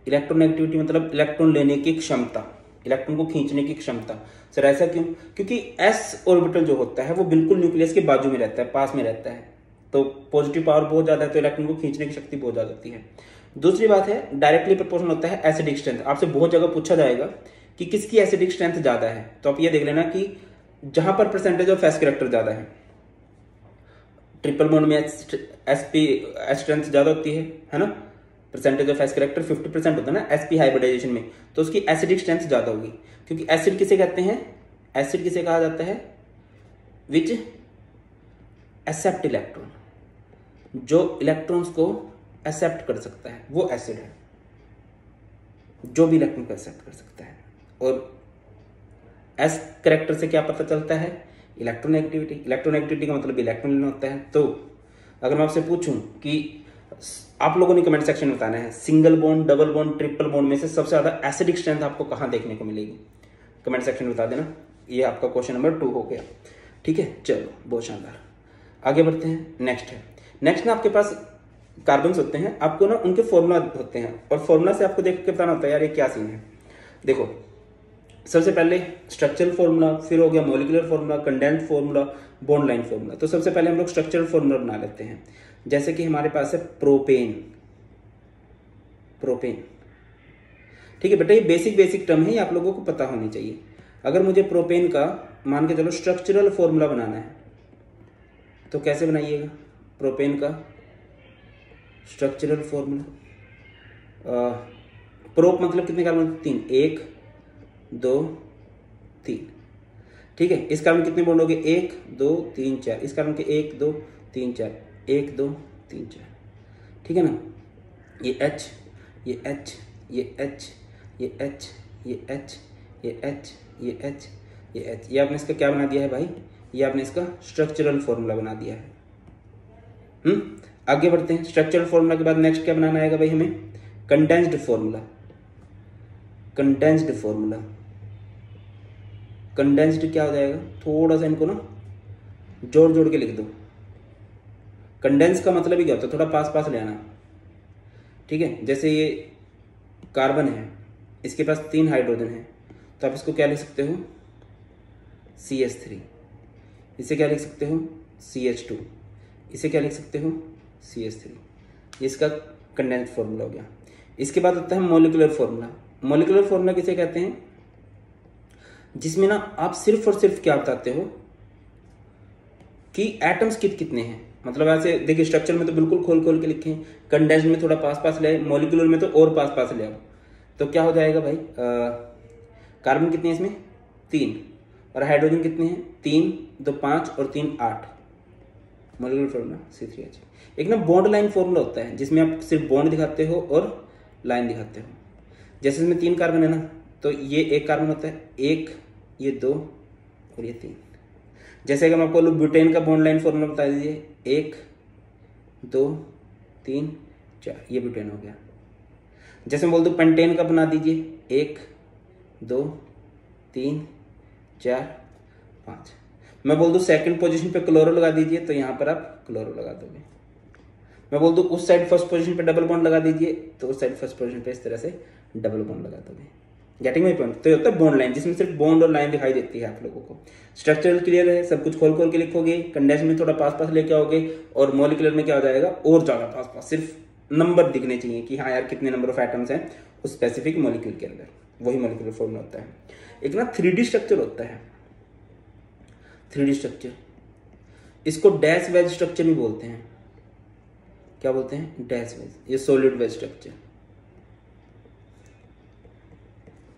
Electronegativity मतलब इलेक्ट्रॉन लेने की क्षमता, इलेक्ट्रॉन को खींचने की क्षमता। सर ऐसा क्यों, क्योंकि एस ऑर्बिटल जो होता है वो बिल्कुल न्यूक्लियस के बाजू में रहता है, पास में रहता है, तो पॉजिटिव पावर बहुत ज्यादा है, तो इलेक्ट्रॉन को खींचने की शक्ति बहुत ज्यादा होती है। दूसरी बात है डायरेक्टली प्रोपोर्शनल होता है एसिडिक स्ट्रेंथ। आपसे बहुत जगह पूछा जाएगा कि किसकी एसिडिक स्ट्रेंथ ज्यादा है, तो आप ये देख लेना कि जहां पर परसेंटेज ऑफ एस कैरेक्टर ज्यादा है, ट्रिपल बॉन्ड में एसपी स्ट्रेंथ ज्यादा होती है ना, परसेंटेज ऑफ एस कैरेक्टर 50% होता है ना sp हाइब्रिडाइजेशन में, तो उसकी एसिडिक स्ट्रेंथ ज्यादा होगी। क्योंकि एसिड किसे कहते हैं, एसिड किसे कहा जाता है, विच एक्सेप्ट इलेक्ट्रॉन, जो इलेक्ट्रॉन्स को एक्सेप्ट कर सकता है वो एसिड है, जो भी इलेक्ट्रॉन को एक्सेप्ट कर सकता है। और एस कैरेक्टर से क्या पता चलता है, इलेक्ट्रोनेगेटिविटी। इलेक्ट्रोनेगेटिविटी का मतलब इलेक्ट्रॉन लेना होता है। तो अगर मैं आपसे पूछूं कि आप लोगों ने कमेंट सेक्शन में बताना है single bond, double bond, triple bond में से सबसे ज्यादा एसिडिक स्ट्रेंथ आपको कहां देखने को मिलेगी, कमेंट सेक्शन में बता देना। ये आपका क्वेश्चन नंबर 2 हो गया। ठीक है, चलो बहुत शानदार, आगे बढ़ते हैं। नेक्स्ट ना आपके पास कार्बन्स होते हैं, आपको ना उनके फॉर्मूला होते हैं, और फॉर्मूला से आपको देख के बताना होता है यार ये क्या सीन है। देखो सबसे पहले स्ट्रक्चरल फॉर्मूला, फिर हो गया molecular formula, condensed formula, bond line formula. तो सबसे पहले हम लोग स्ट्रक्चरल फॉर्मूला बना लेते हैं। जैसे कि हमारे पास है प्रोपेन, ठीक है बेटा, ये बेसिक टर्म है, ये आप लोगों को पता होनी चाहिए। अगर मुझे प्रोपेन का मान के चलो स्ट्रक्चरल फॉर्मूला बनाना है तो कैसे बनाइएगा? प्रोपेन का स्ट्रक्चरल फॉर्मूला, प्रोप मतलब कितने कार्बन? 3, 1 2 3, ठीक है। इस कार्बन कितने बॉन्ड हो गए? 1 2 3 4। इस कार्बन के 1 2 3 4, 1 2 3 4, ठीक है ना। ये H, ये H, ये H, ये H, ये H, ये H, ये H, ये H, ये आपने इसका क्या बना दिया है भाई? ये आपने इसका स्ट्रक्चरल फॉर्मूला बना दिया है। आगे बढ़ते हैं। स्ट्रक्चरल फॉर्मूला के बाद नेक्स्ट क्या बनाना आएगा भाई हमें? Condensed formula. Condensed formula, condensed क्या हो जाएगा? थोड़ा सा इनको ना जोड़ के लिख दो। कंडेंस का मतलब ही क्या होता है? थोड़ा पास ले आना, ठीक है। जैसे ये कार्बन है, इसके पास 3 हाइड्रोजन है, तो आप इसको क्या लिख सकते हो? CH3। इसे क्या लिख सकते हो? CH2। इसे क्या लिख सकते हो? CH3। इसका कंडेंस्ड फॉर्मूला हो गया। इसके बाद आता है मॉलिक्यूलर फॉर्मूला। मॉलिक्यूलर फॉर्मूला किसे कहते हैं? जिसमें ना आप सिर्फ और सिर्फ क्या बताते हो कि एटम्स कितने हैं। मतलब ऐसे देखिए, स्ट्रक्चर में तो बिल्कुल खोल के लिखे हैं, कंडेंस्ड में थोड़ा पास ले, मॉलिक्यूलर में तो और पास ले आओ। तो क्या हो जाएगा भाई? कार्बन कितने हैं इसमें? 3, और हाइड्रोजन कितने हैं? 3 2 5 और 3 8। Molecular formula C3H। एक ना बॉन्ड लाइन फॉर्मूला होता है जिसमें आप सिर्फ बॉन्ड दिखाते हो और लाइन दिखाते हो। जैसे इसमें 3 कार्बन है ना, तो ये एक कार्बन होता है, 1 ये 2 और ये 3। जैसे अगर मैं आपको बोलूं ब्यूटेन का बॉन्ड लाइन फॉर्मूला बता दीजिए, 1 2 3 4, ये ब्यूटेन हो गया। जैसे मैं बोल दूं पेंटेन का बना दीजिए, 1 2 3 4 5। मैं बोल दूं सेकंड पोजीशन पे क्लोरो लगा दीजिए, तो यहां पर आप क्लोरो लगा दोगे। मैं बोल दूं उस साइड फर्स्ट पोजीशन पे डबल बॉन्ड लगा दीजिए, तो उस साइड फर्स्ट पोजीशन पे इस तरह से डबल बॉन्ड लगा दोगे। Getting my point? तो ये होता है बॉन्ड लाइन, जिसमें सिर्फ बॉन्ड और लाइन दिखाई देती है आप लोगों को। स्ट्रक्चरल क्लियर है, सब कुछ खोल के लिखोगे, कंडेंस में थोड़ा पास लेके आओगे, और मॉलिक्यूलर में क्या हो जाएगा? और ज्यादा पास, सिर्फ नंबर दिखने चाहिए कि हाँ यार कितने नंबर ऑफ एटम्स हैं उस स्पेसिफिक मॉलिक्यूल के अंदर। वही मॉलिक्यूलर फॉर्मूला होता है। एक ना 3D स्ट्रक्चर होता है, 3D स्ट्रक्चर, इसको डैश वेज स्ट्रक्चर भी बोलते हैं। क्या बोलते हैं? Dash wedge. ये सॉलिड वेज स्ट्रक्चर।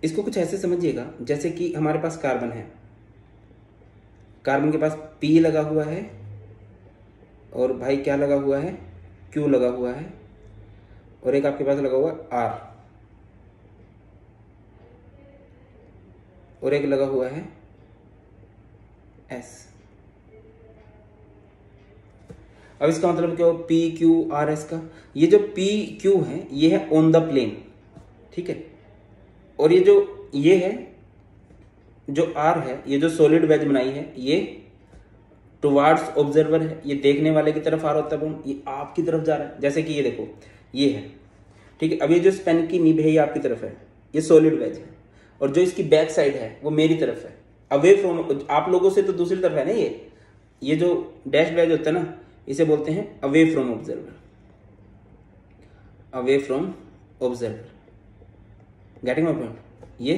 इसको कुछ ऐसे समझिएगा जैसे कि हमारे पास कार्बन है, कार्बन के पास P लगा हुआ है, और भाई क्या लगा हुआ है? Q लगा हुआ है, और एक आपके पास लगा हुआ R, और एक लगा हुआ है S। अब इसका मतलब क्या हो? P Q R S का, ये जो P Q है ये है ऑन द प्लेन, ठीक है। और ये है जो R है, ये जो सॉलिड वेज बनाई है, ये टुवार्ड्स ऑब्जर्वर है, ये देखने वाले की तरफ आ रहा होता है बॉन्ड, ये आपकी तरफ जा रहा है। जैसे कि ये देखो, ये है, ठीक है। अब ये जो स्पेन की निब है ये आपकी तरफ है, ये सॉलिड वेज है, और जो इसकी बैक साइड है वो मेरी तरफ है, अवे फ्रॉम, आप लोगों से तो दूसरी तरफ है ना। ये जो डैश वेज होता है ना, इसे बोलते हैं away from observer, away from observer. Getting my point? ये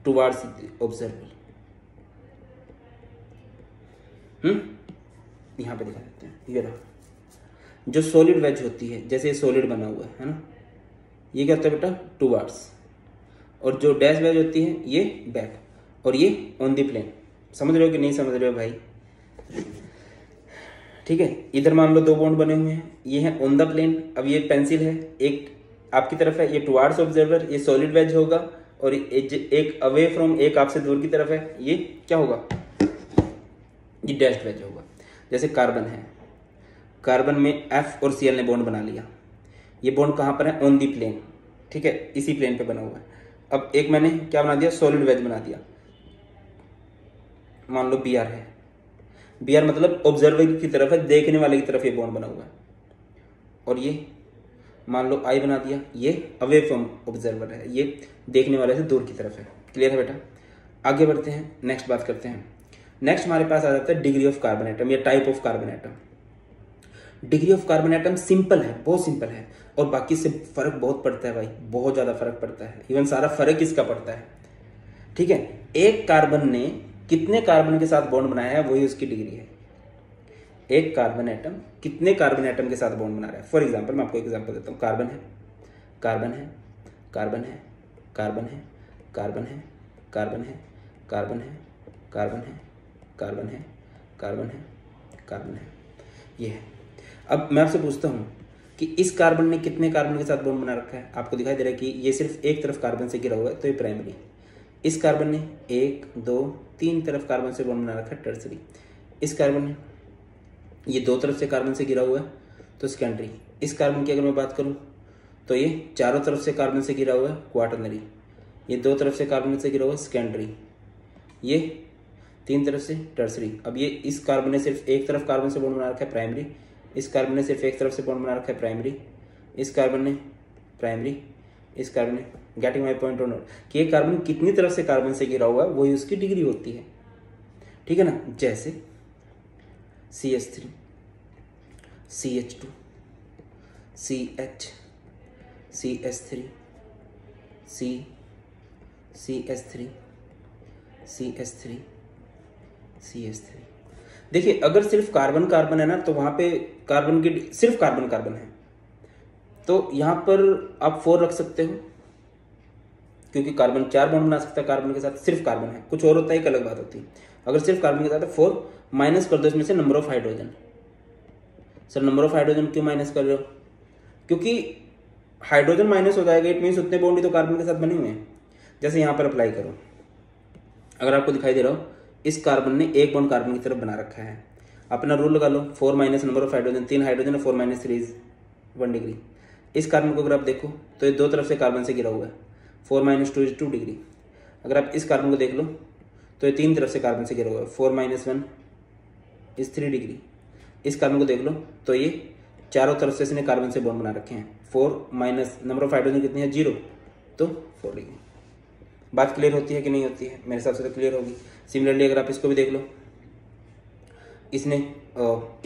टुवार्ड्स ऑब्जर्वर। यहां पे दिखा देते हैं, ये रहा। जो सॉलिड वेज होती है, जैसे ये सॉलिड बना हुआ है ना, ये क्या होता है बेटा? टुवार्ड्स। और जो डैश वेज होती है ये बैक, और ये ऑन द प्लेन। समझ रहे हो कि नहीं समझ रहे हो भाई? ठीक है। इधर मान लो 2 बॉन्ड बने हुए हैं, ये है ऑन द प्लेन। अब ये पेंसिल है, एक आपकी तरफ है, ये टुवार्ड्स ऑब्जर्वर, ये सॉलिड वेज होगा, और एक अवे फ्रॉम, एक आपसे दूर की तरफ है, ये क्या होगा? ये डैश्ड वेज होगा। जैसे कार्बन है, कार्बन में F और Cl ने बॉन्ड बना लिया, ये बॉन्ड कहां पर है? ऑन दी प्लेन, ठीक है, इसी प्लेन पे बना हुआ है। अब एक मैंने क्या बना दिया? सॉलिड वेज बना दिया। मान लो Br है, Br मतलब ऑब्जर्वर की तरफ है, देखने वाले की तरफ ये बॉन्ड बना हुआ है। और ये मान लो I बना दिया, ये अवे फ्रॉम ऑब्जर्वर है, ये देखने वाले से दूर की तरफ है। क्लियर है बेटा। आगे बढ़ते हैं, नेक्स्ट बात करते हैं। नेक्स्ट हमारे पास आ जाता है डिग्री ऑफ कार्बन एटम या type of carbon atom. Degree of carbon atom simple है, बहुत सिंपल है, और बाकी से फर्क बहुत पड़ता है भाई, बहुत ज्यादा फर्क पड़ता है। इवन सारा फर्क इसका पड़ता है, ठीक है। एक कार्बन ने कितने कार्बन के साथ बॉन्ड बनाया है वही उसकी डिग्री है। एक कार्बन एटम कितने कार्बन एटम के साथ बॉन्ड बना रहा है। फॉर एग्जांपल मैं आपको एग्जांपल देता हूँ। कार्बन है, कार्बन है, कार्बन है, कार्बन है, कार्बन है, कार्बन है, कार्बन है, कार्बन है, कार्बन है, कार्बन है, कार्बन है, ये है। अब मैं आपसे पूछता हूँ कि इस कार्बन ने कितने कार्बन के साथ बॉन्ड बना रखा है। आपको दिखाई दे रहा है कि ये सिर्फ एक तरफ कार्बन से घिरा हुआ है, तो ये प्राइमरी। इस कार्बन ने 1 2 3 तरफ कार्बन से बॉन्ड बना रखा है, टर्सरी। इस कार्बन ने ये 2 तरफ से कार्बन से घिरा हुआ है, तो सेकेंडरी। इस कार्बन की अगर मैं बात करूं तो ये चारों तरफ से कार्बन से घिरा हुआ है, क्वाटरनरी। ये 2 तरफ से कार्बन से घिरा हुआ है, सेकेंडरी। ये 3 तरफ से टर्सरी। अब ये इस कार्बन ने सिर्फ एक तरफ कार्बन से बॉन्ड बना रखा है, प्राइमरी। इस कार्बन ने सिर्फ एक तरफ से बॉन्ड बना रखा है, प्राइमरी। इस कार्बन ने प्राइमरी, इस कार्बन ने। गेटिंग माई पॉइंट और नोट कि ये कार्बन कितनी तरफ से कार्बन से घिरा हुआ है वही उसकी डिग्री होती है, ठीक है ना। जैसे CH3, CH2, CH, CH3, CH3, CH3, CH3। देखिए अगर सिर्फ कार्बन कार्बन है ना तो वहां पे कार्बन की सिर्फ कार्बन कार्बन है, तो यहां पर आप 4 रख सकते हो, क्योंकि कार्बन 4 बॉन्ड बना सकता है कार्बन के साथ। सिर्फ कार्बन है, कुछ और होता है एक अलग बात होती है। अगर सिर्फ कार्बन के साथ है 4, माइनस कर दो इसमें से number of hydrogen. Sir number of hydrogen क्यों माइनस कर रहे हो? क्योंकि हाइड्रोजन माइनस हो जाएगा, इट मीन्स उतने बॉन्ड ही तो कार्बन के साथ बने हुए हैं। जैसे यहां पर अप्लाई करो, अगर आपको दिखाई दे रहा हो इस कार्बन ने एक बॉन्ड कार्बन की तरफ बना रखा है, अपना रूल लगा लो, 4 minus number of hydrogen, 3 hydrogen, 4 minus 3 is 1 degree. इस कार्बन को अगर आप देखो तो ये 2 तरफ से कार्बन से घिरा हुआ है, 4 माइनस 2 इज 2 डिग्री। अगर आप इस कार्बन को देख लो तो ये 3 तरफ से कार्बन से घिरा हुआ है, 4 माइनस 1 इज 3 डिग्री। इस कार्बन को देख लो तो ये चारों तरफ से इसने कार्बन से बॉन्ड बना रखे हैं, 4 माइनस नंबर ऑफ हाइड्रोजन कितनी है 0, तो 4 डिग्री। बात क्लियर होती है कि नहीं होती है? मेरे हिसाब से तो क्लियर होगी। सिमिलरली अगर आप इसको भी देख लो, इसने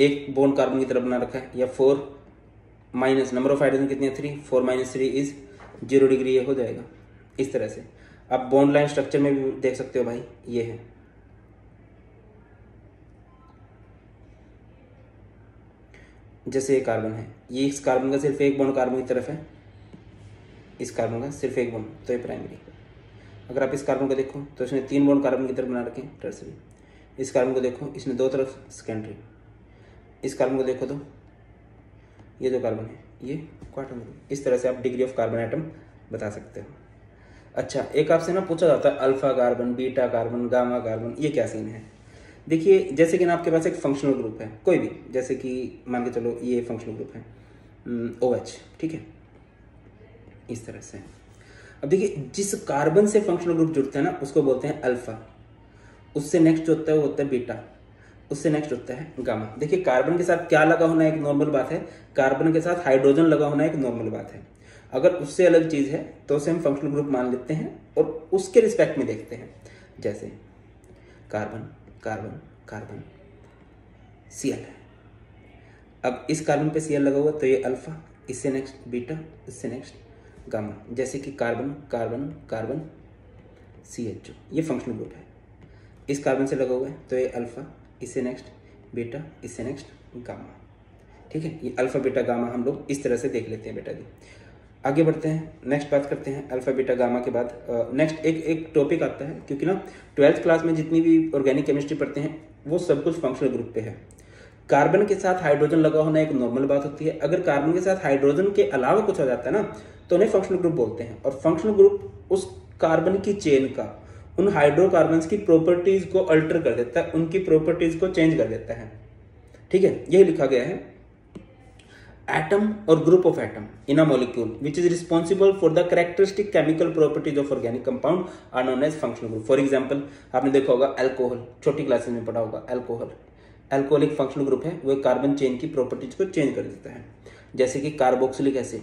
एक बॉन्ड कार्बन की तरफ बना रखा है, या 4 माइनस नंबर ऑफ हाइड्रोजन कितनी है 3, 4 माइनस 3 इज 0 डिग्री, ये हो जाएगा। इस तरह से आप बॉन्ड लाइन स्ट्रक्चर में भी देख सकते हो भाई, ये है। जैसे ये कार्बन है, ये इस कार्बन का सिर्फ एक बॉन्ड कार्बन की तरफ है, इस कार्बन का सिर्फ एक बॉन्ड, तो ये प्राइमरी। अगर आप इस कार्बन को देखो तो इसने 3 बॉन्ड कार्बन की तरफ बना रखे हैं, टर्सरी। इस कार्बन को देखो इसने 2 तरफ, सेकेंडरी। इस कार्बन को देखो तो ये जो कार्बन है ये क्वाटरनरी। इस तरह से आप डिग्री ऑफ कार्बन एटम बता सकते हो। अच्छा, एक आपसे ना पूछा जाता है alpha carbon, beta carbon, gamma carbon, ये क्या सीन है? देखिए जैसे कि ना आपके पास एक फंक्शनल ग्रुप है कोई भी, जैसे कि मान के चलो ये फंक्शनल ग्रुप है OH, ठीक है, इस तरह से। अब देखिए जिस कार्बन से फंक्शनल ग्रुप जुड़ता है ना उसको बोलते हैं अल्फा, उससे नेक्स्ट जो होता है वो होता है बीटा, उससे नेक्स्ट होता है गामा। देखिए कार्बन के साथ क्या लगा होना एक नॉर्मल बात है, कार्बन के साथ हाइड्रोजन लगा होना एक नॉर्मल बात है। अगर उससे अलग चीज है तो उसे हम फंक्शनल ग्रुप मान लेते हैं और उसके रिस्पेक्ट में देखते हैं। जैसे कार्बन कार्बन कार्बन, Cl है। अब इस कार्बन पे Cl लगा हुआ तो ये अल्फा, इससे नेक्स्ट बीटा, इससे नेक्स्ट गामा। जैसे कि कार्बन कार्बन कार्बन CH, ये फंक्शनल ग्रुप है। इस कार्बन से लगा हुआ है तो ये अल्फा, इससे नेक्स्ट बीटा, इससे नेक्स्ट गामा, ठीक है। ये अल्फा बीटा गामा हम लोग इस तरह से देख लेते हैं बेटा जी। आगे बढ़ते हैं, नेक्स्ट बात करते हैं अल्फा बीटा गामा के बाद। नेक्स्ट एक टॉपिक आता है, क्योंकि ना 12th क्लास में जितनी भी ऑर्गेनिक केमिस्ट्री पढ़ते हैं वो सब कुछ फंक्शनल ग्रुप पे है। कार्बन के साथ हाइड्रोजन लगा होना एक नॉर्मल बात होती है। अगर कार्बन के साथ हाइड्रोजन के अलावा कुछ हो जाता है ना तो उन्हें फंक्शनल ग्रुप बोलते हैं। और फंक्शनल ग्रुप उस कार्बन की चेन का उन हाइड्रोकार्बन्स की प्रॉपर्टीज को अल्टर कर देता है, उनकी प्रॉपर्टीज को चेंज कर देता है, ठीक है। यही लिखा गया है, एटम और group of atom in a molecule which is responsible for the characteristic chemical properties of organic compound are known as functional group. For example आपने देखा होगा अल्कोहल, छोटी क्लासेस में पढ़ा होगा अल्कोहल। अल्कोहल एक फंक्शनल ग्रुप है, वो कार्बन चेन की प्रॉपर्टीज को चेंज कर देता है। जैसे कि कार्बोक्सिलिक एसिड,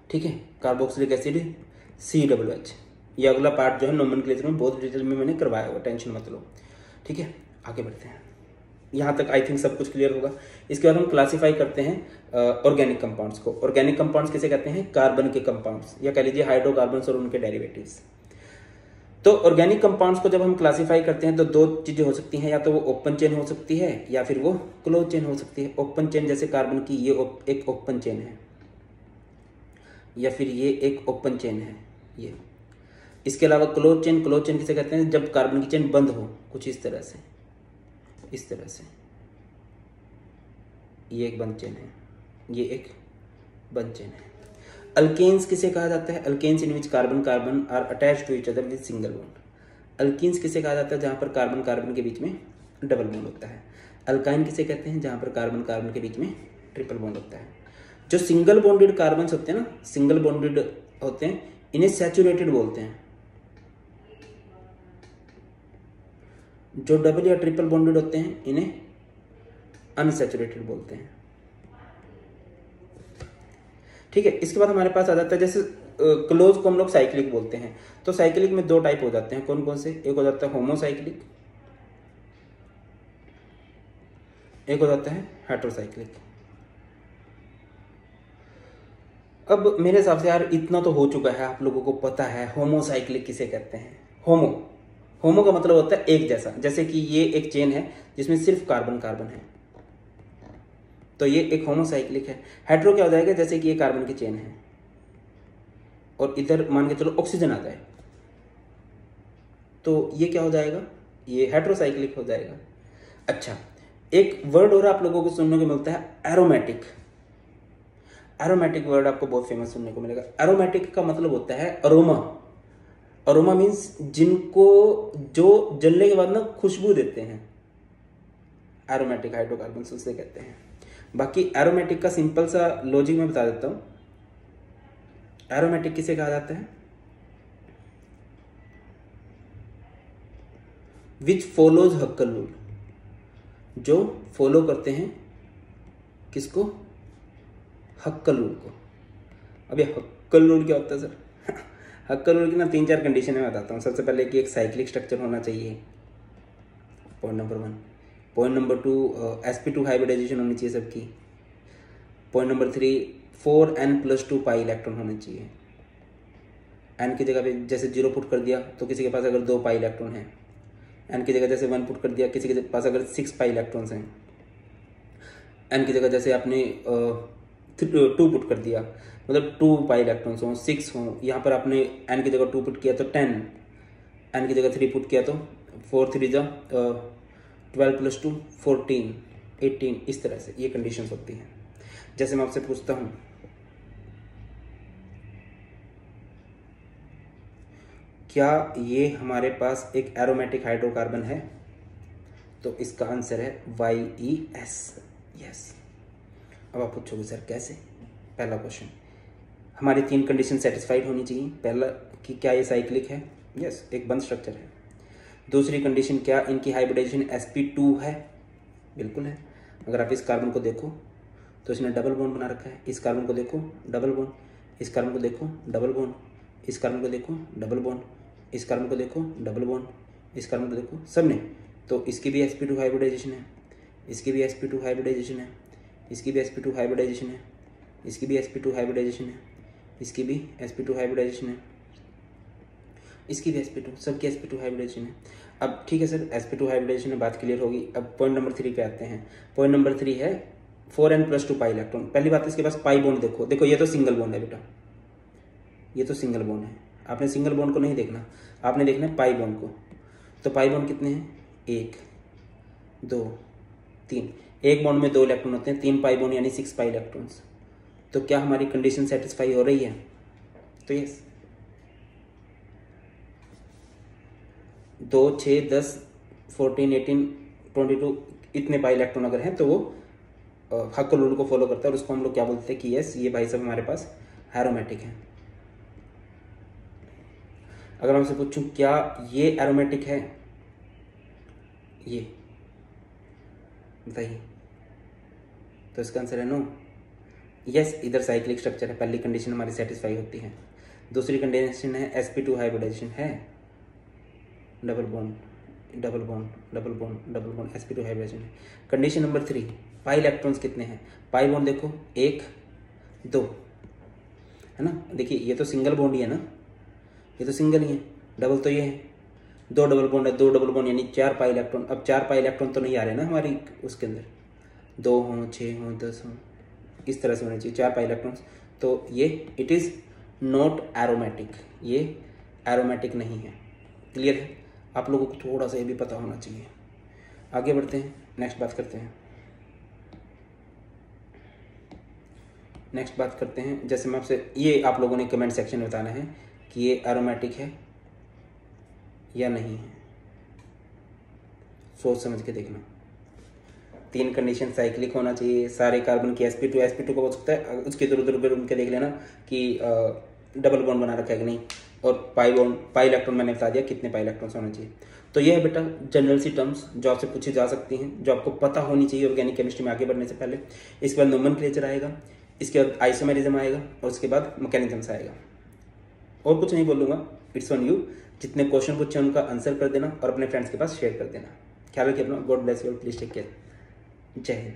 ठीक है, कार्बोक्सिलिक एसिड COOH, ये अगला पार्ट जो है नोमेनक्लेचर में बहुत डिटेल में मैंने करवाया हुआ, टेंशन मत लो। ठीक है, आगे बढ़ते हैं। यहाँ तक आई थिंक सब कुछ क्लियर होगा। इसके बाद हम क्लासीफाई करते हैं ऑर्गेनिक कंपाउंड्स को। ऑर्गेनिक कंपाउंड्स किसे कहते हैं? कार्बन के कंपाउंड्स, या कह लीजिए हाइड्रोकार्बन्स और उनके डेरिवेटिव्स। तो ऑर्गेनिक कंपाउंड्स को जब हम क्लासीफाई करते हैं तो दो चीजें हो सकती हैं, या तो वो ओपन चेन हो सकती है या फिर वो क्लोज चेन हो सकती है। ओपन चेन जैसे कार्बन की ये एक ओपन चेन है, या फिर ये एक ओपन चेन है ये। इसके अलावा क्लोज चेन किसे कहते हैं? जब कार्बन की चेन बंद हो, कुछ इस तरह से, इस तरह से। ये एक बंद चेन है, ये एक बंद चेन है। अल्केन्स किसे कहा जाता है? Alkanes in which carbon are attached to each other with single bond. Alkenes किसे कहा जाता है? जहां पर कार्बन के बीच में डबल बॉन्ड होता है। अल्काइन किसे कहते हैं? जहां पर कार्बन के बीच में ट्रिपल बॉन्ड होता है। जो सिंगल बॉन्डेड कार्बन्स होते हैं ना, सिंगल बॉन्डेड होते हैं, इन्हें सैचुरेटेड बोलते हैं। जो डबल या ट्रिपल बॉन्डेड होते हैं इन्हें अनसैचुरेटेड बोलते हैं। ठीक है, इसके बाद हमारे पास आ जाता है जैसे क्लोज को हम लोग साइक्लिक बोलते हैं। तो साइक्लिक में दो टाइप हो जाते हैं, कौन कौन से? एक हो जाता है होमोसाइक्लिक, एक हो जाता है हेटेरोसाइक्लिक। अब मेरे हिसाब से यार इतना तो हो चुका है, आप लोगों को पता है होमोसाइक्लिक किसे कहते हैं। होमो का मतलब होता है एक जैसा। जैसे कि ये एक चेन है जिसमें सिर्फ कार्बन है, तो ये एक होमोसाइक्लिक है। हेटेरो क्या हो जाएगा? जैसे कि ये कार्बन की चेन है और इधर मान के चलो ऑक्सीजन आ जाए, तो ये क्या हो जाएगा? ये हेटेरोसाइक्लिक हो जाएगा। अच्छा, एक वर्ड और आप लोगों को सुनने को मिलता है, एरोमेटिक। एरोमेटिक वर्ड आपको बहुत फेमस सुनने को मिलेगा। एरोमेटिक का मतलब होता है अरोमा। अरोमा मीन्स जिनको जो जलने के बाद ना खुशबू देते हैं, एरोमेटिक हाइड्रोकार्बन्स उसे कहते हैं। बाकी एरोमेटिक का सिंपल सा लॉजिक मैं बता देता हूं। एरोमेटिक किसे कहा जाता है? विच फॉलोज हक्कल रूल, जो फॉलो करते हैं किसको? हक्कल रूल को। अब ये हक्कल रूल क्या होता है सर? हक्कल रूल की ना 3-4 कंडीशन मैं बताता हूँ। सबसे पहले कि एक साइक्लिक स्ट्रक्चर होना चाहिए, point number 1। Point number 2, sp2 hybridization होनी चाहिए सबकी। Point number 3, 4n+2 pi electron होने चाहिए। n की जगह पे जैसे 0 पुट कर दिया तो किसी के पास अगर 2 पाई इलेक्ट्रॉन है, n की जगह जैसे 1 पुट कर दिया किसी के पास अगर 6 पाई इलेक्ट्रॉन्स हैं, n की जगह जैसे आपने 2 पुट कर दिया, मतलब 2 पाई इलेक्ट्रॉन्स हों, 6 हों। यहाँ पर आपने n की जगह 2 पुट किया तो 10, n की जगह 3 पुट किया तो 4 3 जा 12+2 14 18, इस तरह से ये कंडीशंस होती हैं। जैसे मैं आपसे पूछता हूँ, क्या ये हमारे पास एक एरोमेटिक हाइड्रोकार्बन है? तो इसका आंसर है YES, यस। अब आप पूछोगे सर कैसे? पहला क्वेश्चन, हमारी 3 कंडीशन सेटिस्फाइड होनी चाहिए। पहला कि क्या ये साइक्लिक है? यस, एक बंद स्ट्रक्चर है। दूसरी कंडीशन, क्या इनकी हाइब्रिडाइजेशन sp2 है? बिल्कुल है। अगर आप इस कार्बन को देखो तो इसने डबल बॉन्ड बना रखा है। इस कार्बन को देखो डबल बॉन्ड, इस कार्बन को देखो डबल बॉन्ड, इस कार्बन को देखो डबल बॉन्ड, इस कार्बन को देखो डबल बॉन्ड, इस कार्बन को देखो, सब ने। तो इसकी भी sp2 हाइब्रिडाइजेशन है, इसकी भी sp2 हाइब्रिडाइजेशन है, इसकी भी sp2 हाइब्रिडाइजेशन है, इसकी भी sp2 हाइब्रिडाइजेशन है, इसकी भी sp2 हाइब्रिडाइजेशन है, इसकी भी sp2, सबकी sp2 हाइब्रिडाइजेशन है। अब ठीक है सर, sp2 हाइब्रिडाइजेशन में बात क्लियर होगी। अब पॉइंट नंबर 3 पे आते हैं। पॉइंट नंबर 3 है 4n+2 पाई इलेक्ट्रॉन। पहली बात इसके पास पाई बॉन्ड देखो, देखो ये तो सिंगल बॉन्ड है बेटा, ये तो सिंगल बॉन्ड है। आपने सिंगल बॉन्ड को नहीं देखना, आपने देखना है पाई बॉन्ड को। तो पाई बॉन्ड कितने हैं? 1 2 3। एक बॉन्ड में 2 इलेक्ट्रॉन होते हैं, 3 पाई बॉन्ड यानी 6 पाई इलेक्ट्रॉन्स। तो क्या हमारी कंडीशन सेटिस्फाई हो रही है? तो यस। 2 6 10 14 18 22 इतने पाई इलेक्ट्रॉन अगर हैं तो वो हक्कल रूल को फॉलो करता है, और उसको हम लोग क्या बोलते हैं कि यस ये भाई साहब हमारे पास एरोमेटिक है। अगर मैं आपसे पूछूं क्या ये एरोमेटिक है, ये बताइए, तो इसका आंसर है नो। यस, इधर साइक्लिक स्ट्रक्चर है, पहली कंडीशन हमारी सेटिस्फाई होती है। दूसरी कंडीशन है sp2 हाइब्रिडाइजेशन है, double bond double bond double bond double bond, sp2 hybridization है। कंडीशन नंबर 3, पाई इलेक्ट्रॉन्स कितने हैं, पाई बॉन्ड देखो 1 2 है ना, देखिए ये तो सिंगल बॉन्ड ही है ना, ये तो सिंगल ही है, डबल तो ये है, 2 डबल बॉन्ड है, 2 डबल बॉन्ड यानी 4 पाई इलेक्ट्रॉन। अब 4 पाई इलेक्ट्रॉन तो नहीं आ रहे ना हमारी उसके अंदर, 2 हों 6 हों 10 हों, इस तरह से होने चाहिए 4 पाई इलेक्ट्रॉन्स। तो ये इट इज़ नॉट एरोमेटिक, ये एरोमेटिक नहीं है। क्लियर है, आप लोगों को थोड़ा सा ये भी पता होना चाहिए। आगे बढ़ते हैं, नेक्स्ट बात करते हैं। नेक्स्ट बात करते हैं, जैसे मैं आपसे, ये आप लोगों ने कमेंट सेक्शन में बताना है कि ये एरोमेटिक है या नहीं है, सोच समझ के देखना। 3 कंडीशन साइक्लिक होना चाहिए, सारे कार्बन की sp2 को हो सकता है उसके इधर उधर उनके देख लेना कि डबल बॉन्ड बना रखा है कि नहीं, और पाई इलेक्ट्रॉन मैंने बता दिया कितने पाई इलेक्ट्रॉन्स होने चाहिए। तो ये है बेटा जनरल सी टर्म्स जो आपसे पूछी जा सकती हैं, जो आपको पता होनी चाहिए ऑर्गेनिक केमिस्ट्री में आगे बढ़ने से पहले। इसके बाद नोमेनक्लेचर आएगा, इसके बाद आइसोमेरिज्म आएगा, और उसके बाद मैकेनिज्म्स आएगा। और कुछ नहीं बोलूँगा, इट्स ऑन यू। जितने क्वेश्चन पूछे उनका आंसर कर देना और अपने फ्रेंड्स के पास शेयर कर देना। ख्याल रखिए अपना, God bless you, please take care, जय हिंद।